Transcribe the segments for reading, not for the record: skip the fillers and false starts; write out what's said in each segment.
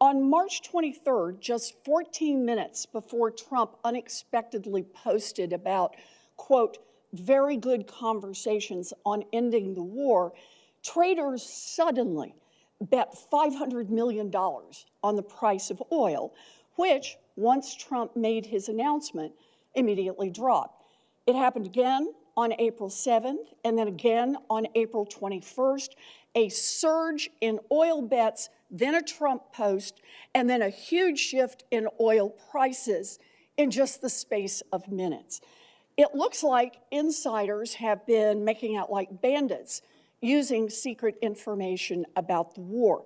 On March 23rd, just 14 minutes before Trump unexpectedly posted about, quote, very good conversations on ending the war, traders suddenly bet $500 million on the price of oil, which, once Trump made his announcement, immediately dropped. It happened again on April 7th, and then again on April 21st, a surge in oil bets, then a Trump post, and then a huge shift in oil prices in just the space of minutes. It looks like insiders have been making out like bandits, using secret information about the war.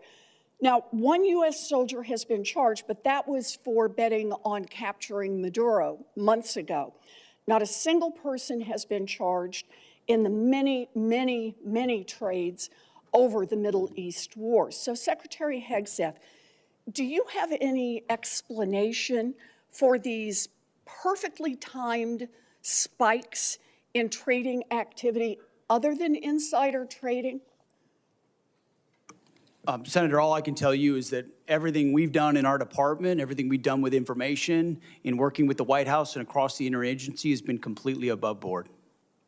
Now, one U.S. soldier has been charged, but that was for betting on capturing Maduro months ago. Not a single person has been charged in the many trades over the Middle East war. So, Secretary Hegseth, do you have any explanation for these perfectly timed spikes in trading activity other than insider trading? Senator, all I can tell you is that everything we've done in our department, everything we've done with information, in working with the White House and across the interagency has been completely above board.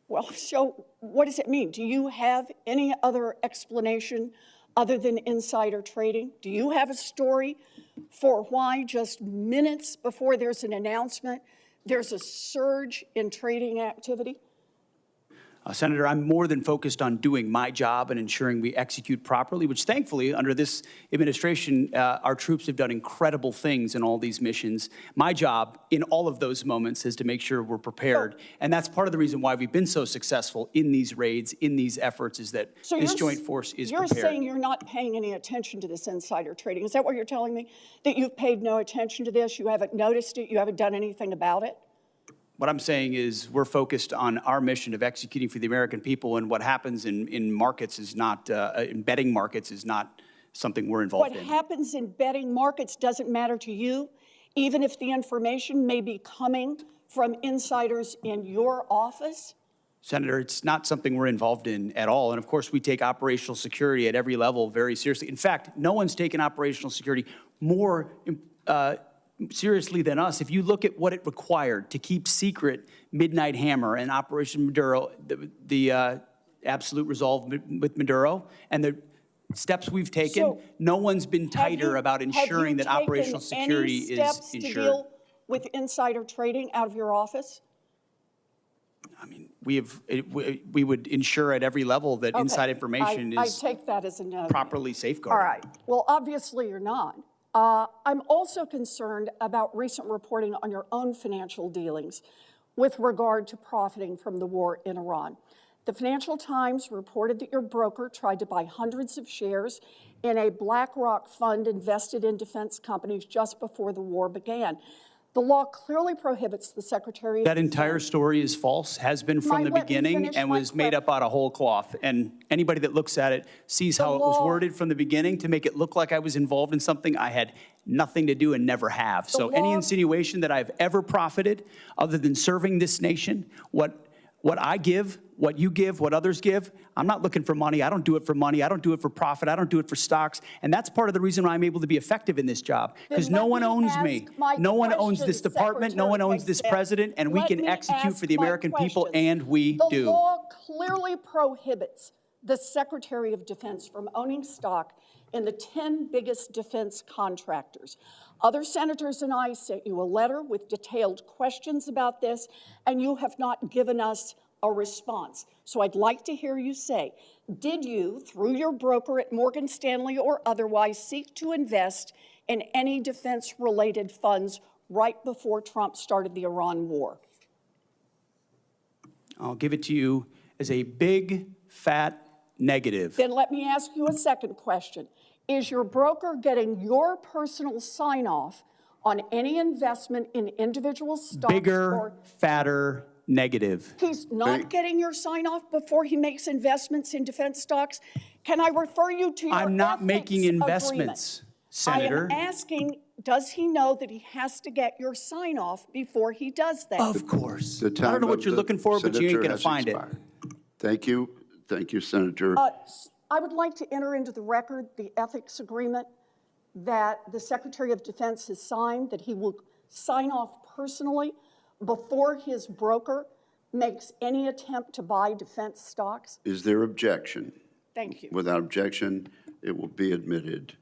Well, so what does it mean? Do you have any other explanation other than insider trading? Do you have a story for why just minutes before there's an announcement, there's a surge in trading activity? Senator, I'm more than focused on doing my job and ensuring we execute properly, which thankfully, under this administration, our troops have done incredible things in all these missions. My job in all of those moments is to make sure we're prepared. And that's part of the reason why we've been so successful in these raids, in these efforts, is that this joint force is prepared. You're saying you're not paying any attention to this insider trading. Is that what you're telling me? That you've paid no attention to this? You haven't noticed it? You haven't done anything about it? What I'm saying is we're focused on our mission of executing for the American people, and what happens in markets is not, in betting markets is not something we're involved in. What happens in betting markets doesn't matter to you, even if the information may be coming from insiders in your office? Senator, it's not something we're involved in at all. And of course, we take operational security at every level very seriously. In fact, no one's taken operational security more seriously than us. If you look at what it required to keep secret Midnight Hammer and Operation Maduro, the absolute resolve with Maduro, and the steps we've taken, so no one's been tighter about ensuring that operational security is ensured. To deal with insider trading out of your office? I mean, we would ensure at every level that inside information is I take that as a no. Properly safeguarded. All right. Well, obviously you're not. I'm also concerned about recent reporting on your own financial dealings with regard to profiting from the war in Iran. The Financial Times reported that your broker tried to buy hundreds of shares in a BlackRock fund invested in defense companies just before the war began. The law clearly prohibits the Secretary of That entire story is false, has been from the beginning, and was made up out of whole cloth. And anybody that looks at it sees how it was worded from the beginning to make it look like I was involved in something I had nothing to do and never have. So any insinuation that I've ever profited other than serving this nation, what I give, what you give, what others give, I'm not looking for money. I don't do it for money. I don't do it for profit. I don't do it for stocks. And that's part of the reason why I'm able to be effective in this job, because no one owns me. No one owns this department. No one owns this president. And we can execute for the American people, and we do. The law clearly prohibits the Secretary of Defense from owning stock in the 10 biggest defense contractors. Other senators and I sent you a letter with detailed questions about this, and you have not given us a response. So I'd like to hear you say, did you, through your broker at Morgan Stanley or otherwise, seek to invest in any defense-related funds right before Trump started the Iran war? I'll give it to you as a big, fat negative. Then let me ask you a second question. Is your broker getting your personal sign-off on any investment in individual stocks? Bigger, fatter, negative. He's not getting your sign-off before he makes investments in defense stocks? Can I refer you to your I'm not making investments, agreement? Senator. I am asking, does he know that he has to get your sign-off before he does that? Of course. I don't know what you're looking for, but you ain't going to find it. Thank you. Thank you, Senator. I would like to enter into the record the ethics agreement that the Secretary of Defense has signed, that he will sign off personally before his broker makes any attempt to buy defense stocks? Is there objection? Thank you. Without objection, it will be admitted.